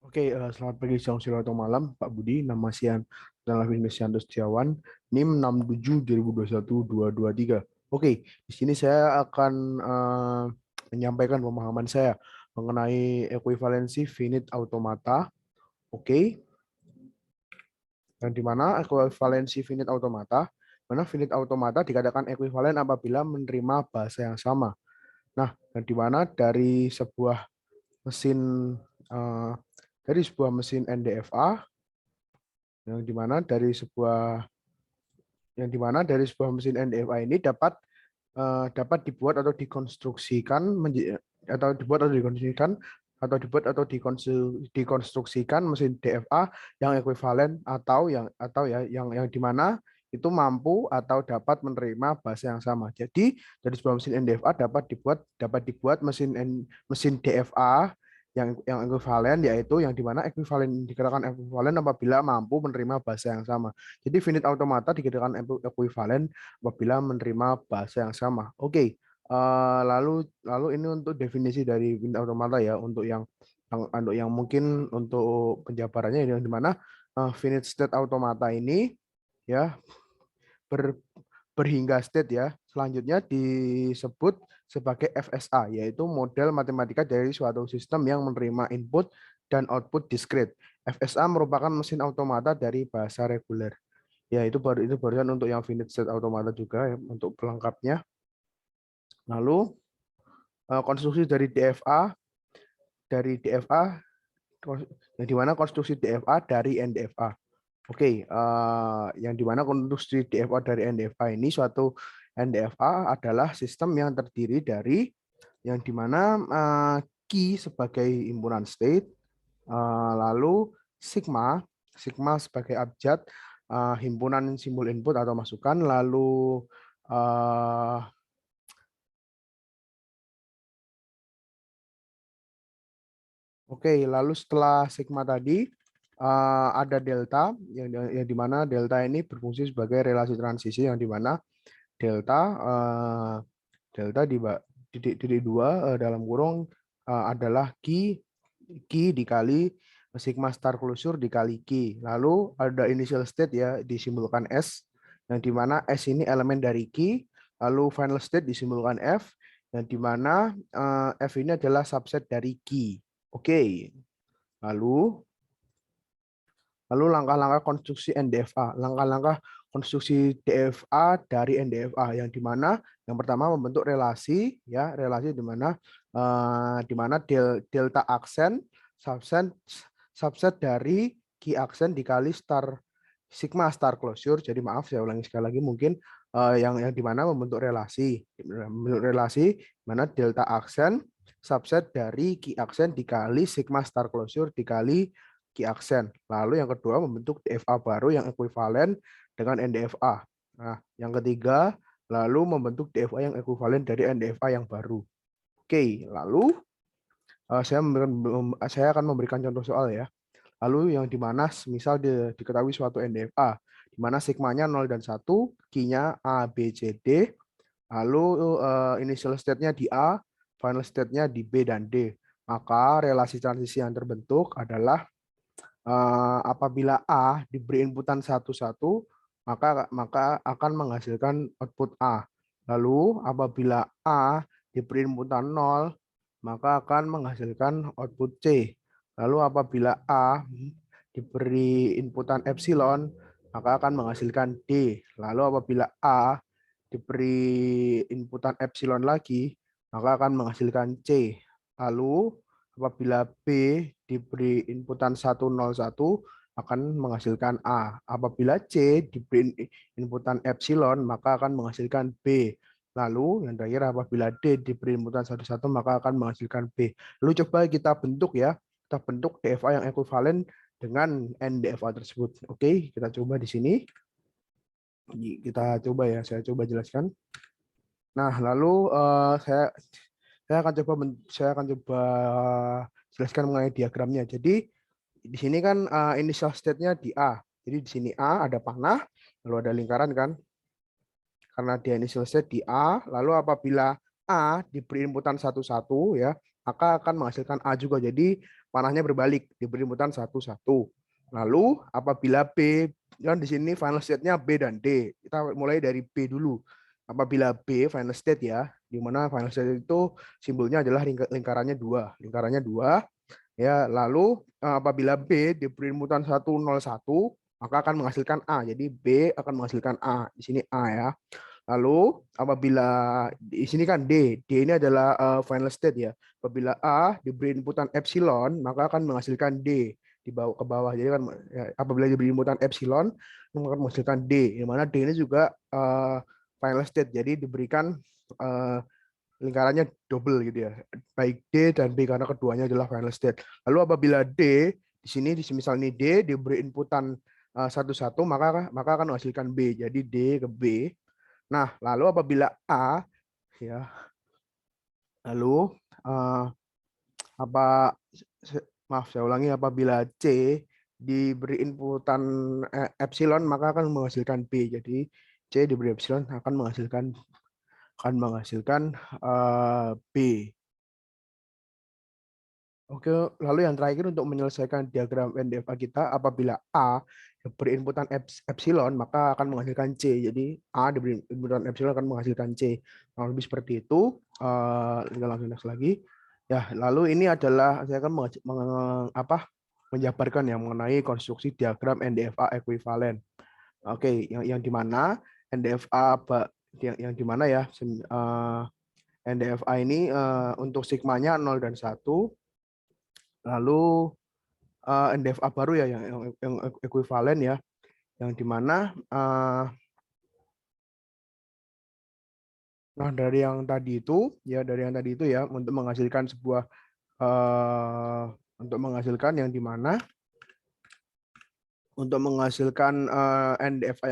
Oke, selamat pagi, siang, sore, atau malam, Pak Budi. Nama Sian adalah Wisnusianto Setiawan, NIM 67 2021 223. Oke, di sini saya akan menyampaikan pemahaman saya mengenai ekuivalensi finite automata. Oke, yang dimana ekuivalensi finite automata, mana finite automata dikatakan ekuivalen apabila menerima bahasa yang sama. Nah, yang dimana mesin eh, dari sebuah mesin NDFA yang dimana dari sebuah mesin NDFA ini dapat dibuat atau dikonstruksikan dikonstruksikan mesin DFA yang ekuivalen atau yang dimana itu mampu atau dapat menerima bahasa yang sama. Jadi dari sebuah mesin NDFA dapat dibuat mesin DFA yang ekuivalen, yaitu yang dimana dikatakan ekuivalen apabila mampu menerima bahasa yang sama. Jadi finite automata dikatakan ekuivalen apabila menerima bahasa yang sama. Oke, lalu ini untuk definisi dari finite automata ya, untuk yang mungkin untuk penjabarannya yang dimana finite state automata ini ya ber, berhingga state ya. Selanjutnya disebut sebagai FSA, yaitu model matematika dari suatu sistem yang menerima input dan output discrete. FSA merupakan mesin automata dari bahasa reguler. Ya, itu barusan untuk yang finite state automata juga ya, untuk pelengkapnya. Lalu konstruksi dari DFA yang dimana konstruksi DFA dari NDFA. Oke, yang dimana konstruksi DFA dari NDFA ini, suatu NDFA adalah sistem yang terdiri dari yang dimana key sebagai himpunan state, lalu sigma sigma sebagai abjad, himpunan simbol input atau masukan, lalu uh, oke, lalu setelah sigma tadi ada delta yang dimana delta ini berfungsi sebagai relasi transisi yang dimana delta eh, delta titik dua dalam kurung adalah key dikali sigma star closure dikali key. Lalu ada initial state ya, disimbolkan S, yang dimana S ini elemen dari key. Lalu final state disimbolkan F, yang dimana F ini adalah subset dari key. Oke, lalu lalu langkah-langkah konstruksi NDFA, langkah-langkah konstruksi DFA dari NDFA, yang dimana yang pertama membentuk relasi ya, relasi di mana delta aksen subset subset dari key aksen dikali sigma star closure. Jadi maaf, saya ulangi sekali lagi mungkin, yang dimana membentuk relasi mana delta aksen subset dari key aksen dikali sigma star closure dikali key aksen. Lalu yang kedua membentuk DFA baru yang ekuivalen dengan NDFA. Nah, yang ketiga lalu membentuk DFA yang ekuivalen dari NDFA yang baru. Oke, lalu saya akan memberikan contoh soal ya. Lalu yang dimana misal diketahui suatu NDFA, di mana sigmanya 0 dan 1, key-nya A, B, C, D, lalu initial state-nya di A, final state-nya di B dan D. Maka relasi transisi yang terbentuk adalah apabila A diberi inputan 1-1, maka akan menghasilkan output A. Lalu apabila A diberi inputan 0, maka akan menghasilkan output C. Lalu apabila A diberi inputan epsilon, maka akan menghasilkan D. Lalu apabila A diberi inputan epsilon lagi, maka akan menghasilkan C. Lalu apabila B diberi inputan 101 akan menghasilkan A. Apabila C diberi inputan epsilon, maka akan menghasilkan B. Lalu yang terakhir apabila D diberi inputan 11 maka akan menghasilkan B. Lalu coba kita bentuk ya. Kita bentuk DFA yang ekuivalen dengan NDFA tersebut. Oke, kita coba di sini. Kita coba ya, saya coba jelaskan. Nah, lalu saya akan coba jelaskan mengenai diagramnya. Jadi di sini kan initial state-nya di A. Jadi di sini A ada panah, lalu ada lingkaran kan. Karena dia initial state di A, lalu apabila A diberi inputan 1-1 ya, maka akan menghasilkan A juga. Jadi panahnya berbalik, diberi inputan 1, 1. Lalu apabila B, kan di sini final state-nya B dan D. Kita mulai dari B dulu. Apabila B final state ya, di mana final state itu simbolnya adalah lingkarannya 2. Lingkarannya 2. Ya, lalu apabila B diberi inputan 1, 0, 1, maka akan menghasilkan A. Jadi B akan menghasilkan A. Di sini A ya. Lalu apabila di sini kan D ini adalah final state ya. Apabila A diberi inputan epsilon, maka akan menghasilkan D di bawah ke bawah. Jadi kan ya, apabila diberi inputan epsilon, maka akan menghasilkan D. Di mana D ini juga final state. Jadi diberikan lingkarannya double gitu ya. Baik D dan B karena keduanya adalah final state. Lalu apabila D di sini misalnya D diberi inputan 1, 1, maka akan menghasilkan B. Jadi D ke B. Nah, lalu apabila A ya, lalu maaf saya ulangi, apabila C diberi inputan epsilon maka akan menghasilkan B. Jadi C diberi epsilon akan menghasilkan B. Oke, lalu yang terakhir untuk menyelesaikan diagram NDFA kita, apabila A diberi inputan epsilon, maka akan menghasilkan C. Jadi A diberi inputan epsilon akan menghasilkan C. Nah, lebih seperti itu. Tinggal langsung next lagi. Ya, lalu ini adalah saya akan menjabarkan yang mengenai konstruksi diagram NDFA ekuivalen. Oke, yang di mana NDFA yang di mana ya NDFA ini untuk sigmanya 0 dan 1. Lalu NDFA baru ya yang ekuivalen ya, yang dimana nah dari yang tadi itu ya untuk menghasilkan sebuah untuk menghasilkan yang dimana untuk menghasilkan NDFA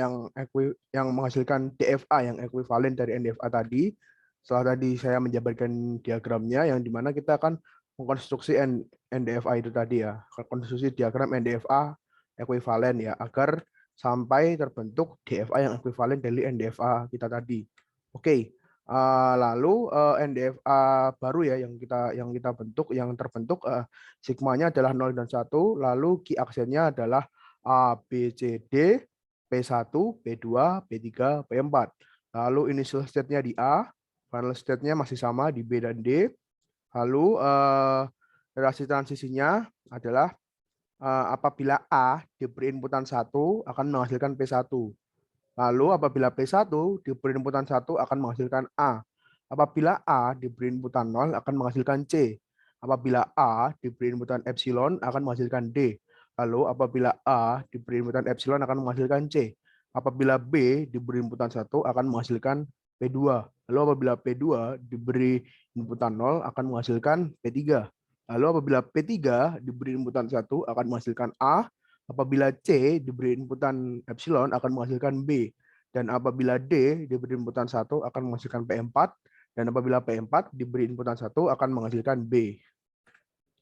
yang menghasilkan DFA yang ekuivalen dari NDFA tadi. Setelah tadi saya menjabarkan diagramnya yang dimana kita akan mengkonstruksi NDFA itu tadi ya, konstruksi diagram NDFA ekuivalen ya, agar sampai terbentuk DFA yang ekuivalen dari NDFA kita tadi. Oke, lalu NDFA baru ya yang kita bentuk, yang terbentuk sigmanya adalah 0 dan 1, lalu Q aksennya adalah A, B, C, D, P1, P2, P3, P4. Lalu initial state-nya di A, final state-nya masih sama di B dan D. Lalu relasi transisinya adalah apabila A diberi inputan 1 akan menghasilkan P1. Lalu apabila P1 diberi inputan 1 akan menghasilkan A. Apabila A diberi inputan 0 akan menghasilkan C. Apabila A diberi inputan epsilon akan menghasilkan D. Lalu apabila A diberi inputan epsilon akan menghasilkan C. Apabila B diberi inputan 1 akan menghasilkan P2. Lalu apabila P2 diberi inputan 0 akan menghasilkan P3. Lalu apabila P3 diberi inputan 1 akan menghasilkan A. Apabila C diberi inputan epsilon akan menghasilkan B. Dan apabila D diberi inputan 1 akan menghasilkan P4. Dan apabila P4 diberi inputan 1 akan menghasilkan B.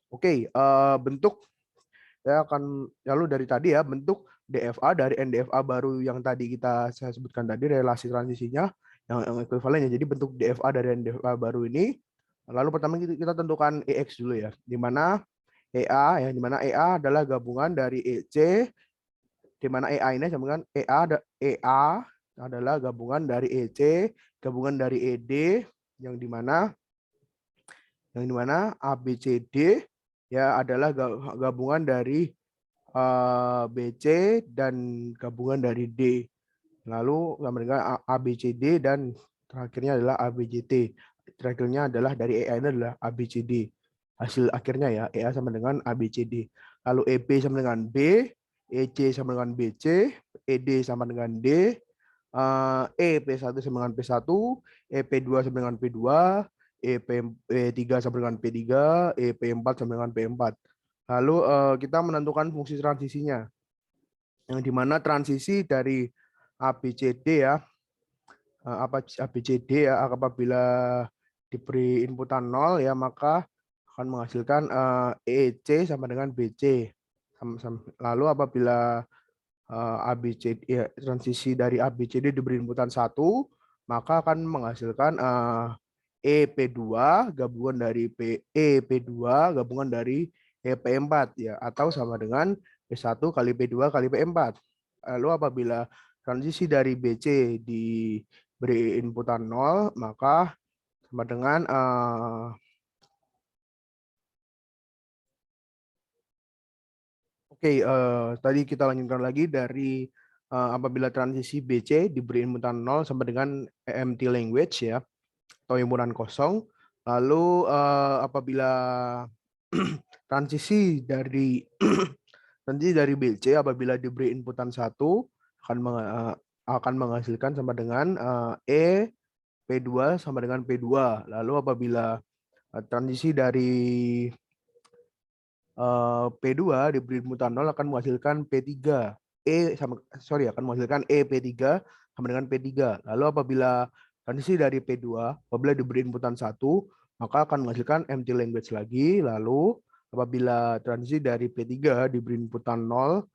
Oke, bentuk saya akan lalu dari tadi ya bentuk DFA dari NDFA baru yang tadi saya sebutkan tadi relasi transisinya yang ekuivalennya. Jadi bentuk DFA dari NDFA baru ini, lalu pertama kita tentukan EX dulu ya, di mana EA ya, di mana EA adalah gabungan dari EC, di mana EA ini gabungan EA adalah gabungan dari EC, gabungan dari ED, yang di mana ABCD ya adalah gabungan dari BC dan gabungan dari D. Lalu dengan ABCD dan terakhirnya adalah ABCT. Terakhirnya adalah dari EA ini adalah ABCD. Hasil akhirnya ya EA sama dengan ABCD. Lalu EP sama dengan B, EC sama dengan BC, ED sama dengan D, EP1 sama dengan P1, EP2 sama dengan P2, EP3 sama dengan P3, EP4 sama dengan P4. Lalu kita menentukan fungsi transisinya, yang dimana transisi dari ABCD ya, ABCD ya, apabila diberi inputan 0 ya maka akan menghasilkan EC sama dengan BC. Lalu apabila ABCD ya, transisi dari ABCD diberi inputan 1 maka akan menghasilkan EP2 gabungan dari EP2 gabungan dari EP4 ya, atau sama dengan P1 kali P2 kali P4. Lalu apabila transisi dari BC diberi inputan 0, maka sama dengan tadi kita lanjutkan lagi dari apabila transisi BC diberi inputan 0 sama dengan empty language ya, atau himpunan kosong. Lalu apabila transisi dari BC apabila diberi inputan 1 akan menghasilkan sama dengan E P2 sama dengan P2. Lalu apabila transisi dari P2 diberi inputan 0 akan menghasilkan P3. Akan menghasilkan E P3 sama dengan P3. Lalu apabila transisi dari P2 apabila diberi inputan 1, maka akan menghasilkan empty language lagi. Lalu apabila transisi dari P3 diberi inputan 0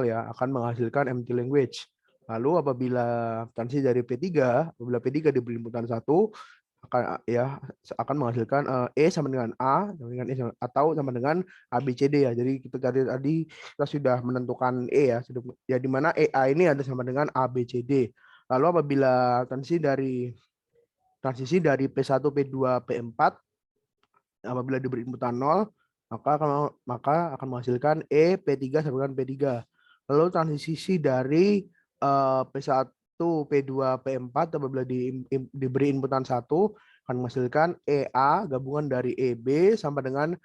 ya, akan menghasilkan empty language. Lalu apabila transisi dari P3 diberi inputan 1 akan menghasilkan E sama dengan A atau sama dengan ABCD ya. Jadi tadi kita sudah menentukan E ya, di mana EA ini ada sama dengan ABCD. Lalu apabila transisi dari P1, P2, P4 apabila diberi inputan 0, maka akan menghasilkan E P3 sama dengan P3. Lalu transisi dari P1, P2, P4 apabila diberi inputan 1 akan menghasilkan EA gabungan dari EB sama dengan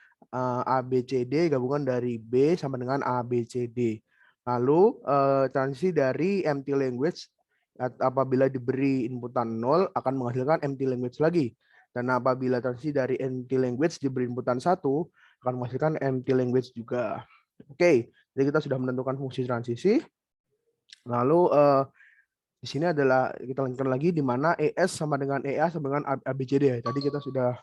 ABCD gabungan dari B sama dengan ABCD. Lalu transisi dari empty language apabila diberi inputan 0 akan menghasilkan empty language lagi. Dan apabila transisi dari empty language diberi inputan 1 akan menghasilkan empty language juga. Oke, jadi kita sudah menentukan fungsi transisi. Lalu di sini adalah kita lanjutkan lagi di mana ES sama dengan EA sama dengan ABCD. Tadi kita sudah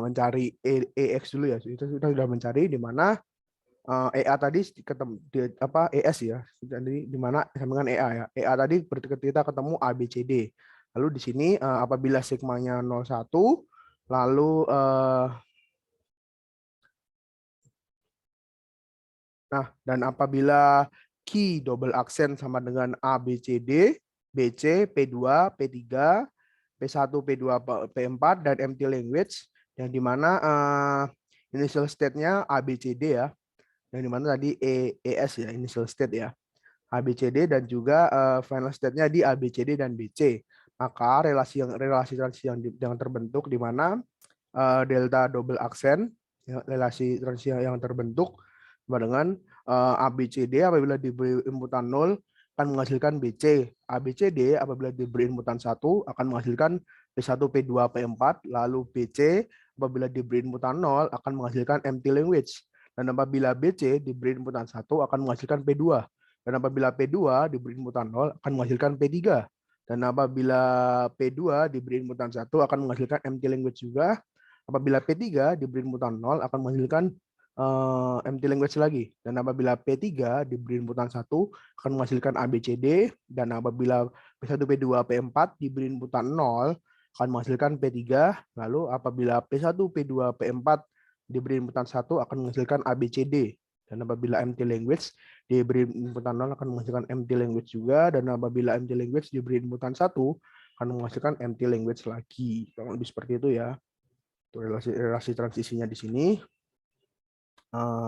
mencari EX dulu ya. Kita sudah mencari di mana EA tadi ketemu ES ya. Jadi di mana sama dengan EA ya. EA tadi kita ketemu ABCD. Lalu di sini apabila sigmanya 01 lalu dan apabila key double accent sama dengan A, B, C, D, BC, P2, P3, P1, P2, P4, dan empty language, yang dimana initial state-nya A, B, C, D ya, yang dimana tadi ES ya, initial state ya, A, B, C, D, dan juga final state-nya di A, B, C, D, dan BC. Maka relasi transisi yang terbentuk di mana delta double accent, relasi transisi yang terbentuk dengan ABCD apabila diberi inputan 0 akan menghasilkan BC. ABCD apabila diberi inputan 1 akan menghasilkan P1, P2, P4. Lalu BC apabila diberi inputan 0 akan menghasilkan empty language. Dan apabila BC diberi inputan 1 akan menghasilkan P2. Dan apabila P2 diberi inputan 0 akan menghasilkan P3. Dan apabila P2 diberi inputan 1 akan menghasilkan empty language juga. Apabila P3 diberi inputan 0 akan menghasilkan empty language lagi. Dan apabila P3 diberi inputan 1 akan menghasilkan ABCD, dan apabila P1, P2, P4 diberi inputan 0 akan menghasilkan P3, lalu apabila P1, P2, P4 diberi inputan 1 akan menghasilkan ABCD. Dan apabila empty language diberi inputan 0 akan menghasilkan empty language juga, dan apabila empty language diberi inputan 1 akan menghasilkan empty language lagi. Kurang lebih seperti itu ya. Itu relasi transisinya di sini.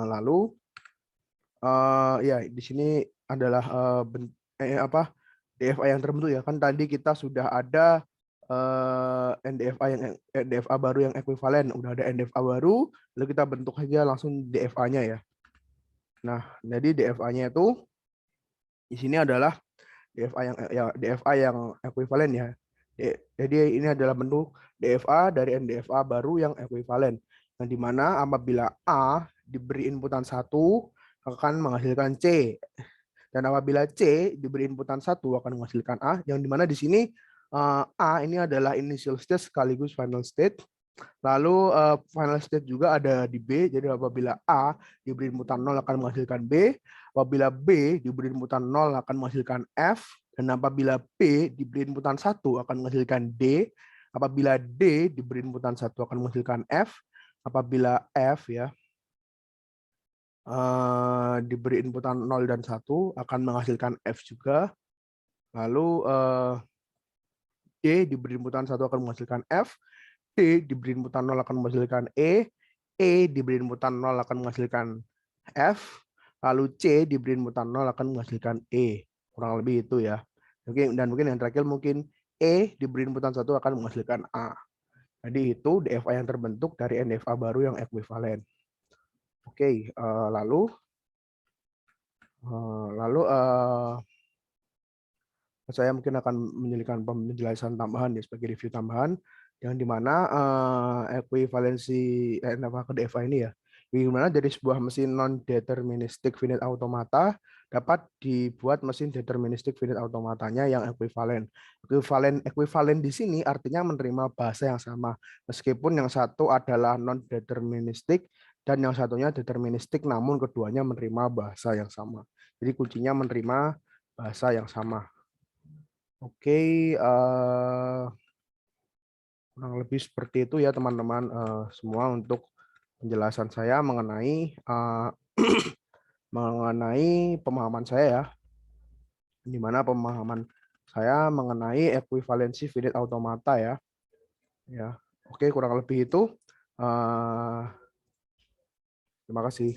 Lalu ya di sini adalah DFA yang terbentuk ya, kan tadi kita sudah ada NDFA baru yang ekuivalen, udah ada NDFA baru, lalu kita bentuk saja langsung DFA-nya ya. Nah, jadi DFA-nya itu di sini adalah DFA yang ekuivalen ya. Jadi ini adalah bentuk DFA dari NDFA baru yang ekuivalen, yang dimana apabila A diberi inputan 1 akan menghasilkan C, dan apabila C diberi inputan 1 akan menghasilkan A, yang dimana di sini A ini adalah initial state sekaligus final state. Lalu final state juga ada di B, jadi apabila A diberi inputan 0 akan menghasilkan B, apabila B diberi inputan 0 akan menghasilkan F, Dan apabila B diberi inputan 1 akan menghasilkan D, apabila D diberi inputan 1 akan menghasilkan F, apabila F ya diberi inputan 0 dan 1 akan menghasilkan F juga. Lalu D diberi inputan 1 akan menghasilkan F, D diberi inputan 0 akan menghasilkan E diberi inputan 0 akan menghasilkan F, lalu C diberi inputan 0 akan menghasilkan E. Kurang lebih itu ya. Oke, dan mungkin yang terakhir mungkin E diberi inputan 1 akan menghasilkan A. Jadi itu DFA yang terbentuk dari NDFA baru yang ekuivalen. Oke, lalu saya mungkin akan menjadikan penjelasan tambahan ya sebagai review tambahan yang dimana ekuivalensi NFA ke DFA ini ya, dimana dari sebuah mesin non-deterministic finite automata dapat dibuat mesin deterministic finite automatanya yang ekuivalen. Ekuivalen di sini artinya menerima bahasa yang sama, meskipun yang satu adalah non-deterministic dan yang satunya deterministic, namun keduanya menerima bahasa yang sama. Jadi kuncinya menerima bahasa yang sama. Oke, kurang lebih seperti itu ya teman-teman semua untuk penjelasan saya mengenai mengenai pemahaman saya ya, di mana pemahaman saya mengenai ekuivalensi finite automata ya. Ya, oke kurang lebih itu. Terima kasih.